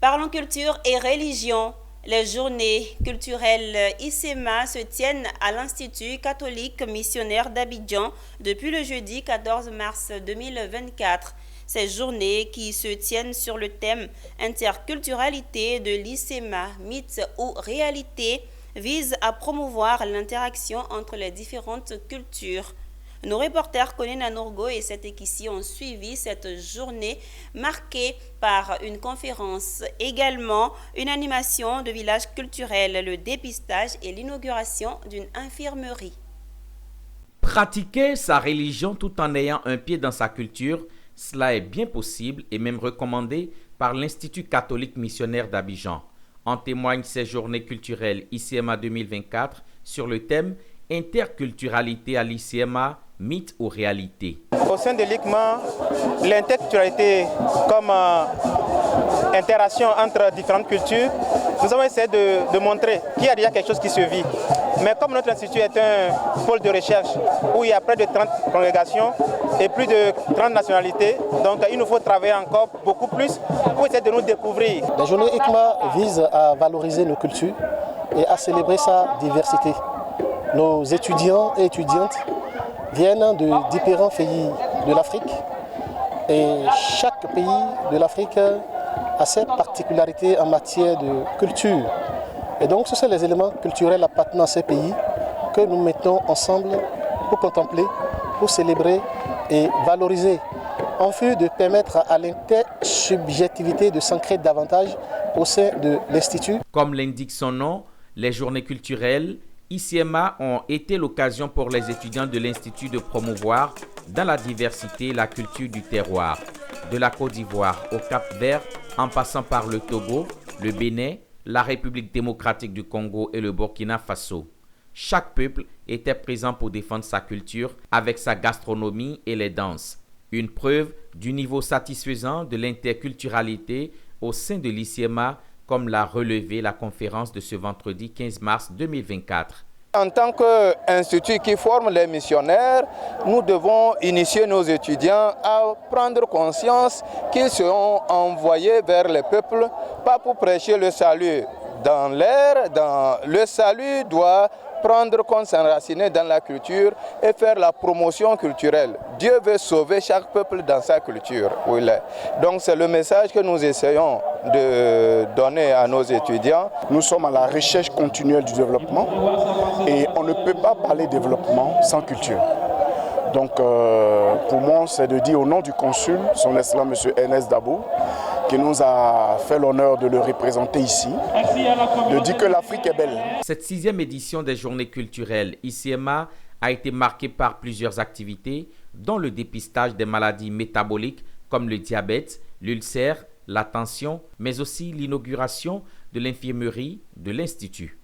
Parlons culture et religion. Les journées culturelles ICMA se tiennent à l'Institut catholique missionnaire d'Abidjan depuis le jeudi 14 mars 2024. Ces journées qui se tiennent sur le thème interculturalité de l'ICMA, mythe ou réalité, visent à promouvoir l'interaction entre les différentes cultures. Nos reporters Colin Nourgo et Setekissi ont suivi cette journée marquée par une conférence, également une animation de village culturel, le dépistage et l'inauguration d'une infirmerie. Pratiquer sa religion tout en ayant un pied dans sa culture, cela est bien possible et même recommandé par l'Institut catholique missionnaire d'Abidjan. En témoignent ces journées culturelles ICMA 2024 sur le thème Interculturalité à l'ICMA, mythe ou réalité. Au sein de l'ICMA, l'interculturalité comme interaction entre différentes cultures, nous avons essayé de montrer qu'il y a déjà quelque chose qui se vit. Mais comme notre institut est un pôle de recherche où il y a près de 30 congrégations et plus de 30 nationalités, donc il nous faut travailler encore beaucoup plus pour essayer de nous découvrir. La journée ICMA vise à valoriser nos cultures et à célébrer sa diversité. Nos étudiants et étudiantes viennent de différents pays de l'Afrique et chaque pays de l'Afrique a ses particularités en matière de culture. Et donc ce sont les éléments culturels appartenant à ces pays que nous mettons ensemble pour contempler, pour célébrer et valoriser, en vue de permettre à l'intersubjectivité de s'ancrer davantage au sein de l'Institut. Comme l'indique son nom, les journées culturelles ICMA ont été l'occasion pour les étudiants de l'Institut de promouvoir dans la diversité la culture du terroir, de la Côte d'Ivoire au Cap-Vert, en passant par le Togo, le Bénin, la République démocratique du Congo et le Burkina Faso. Chaque peuple était présent pour défendre sa culture avec sa gastronomie et les danses. Une preuve du niveau satisfaisant de l'interculturalité au sein de l'ICMA, comme l'a relevé la conférence de ce vendredi 15 mars 2024. En tant qu'institut qui forme les missionnaires, nous devons initier nos étudiants à prendre conscience qu'ils seront envoyés vers les peuples, pas pour prêcher le salut dans l'air. Le salut doit prendre compte, s'enraciner dans la culture et faire la promotion culturelle. Dieu veut sauver chaque peuple dans sa culture où il est. Donc c'est le message que nous essayons de donner à nos étudiants. Nous sommes à la recherche continuelle du développement et on ne peut pas parler développement sans culture. Donc pour moi, c'est de dire au nom du consul, son Excellence M. Ernest Dabo, qui nous a fait l'honneur de le représenter ici, de dire que l'Afrique est belle. Cette 6e édition des journées culturelles ICMA a été marquée par plusieurs activités, dont le dépistage des maladies métaboliques comme le diabète, l'ulcère, la tension, mais aussi l'inauguration de l'infirmerie de l'Institut.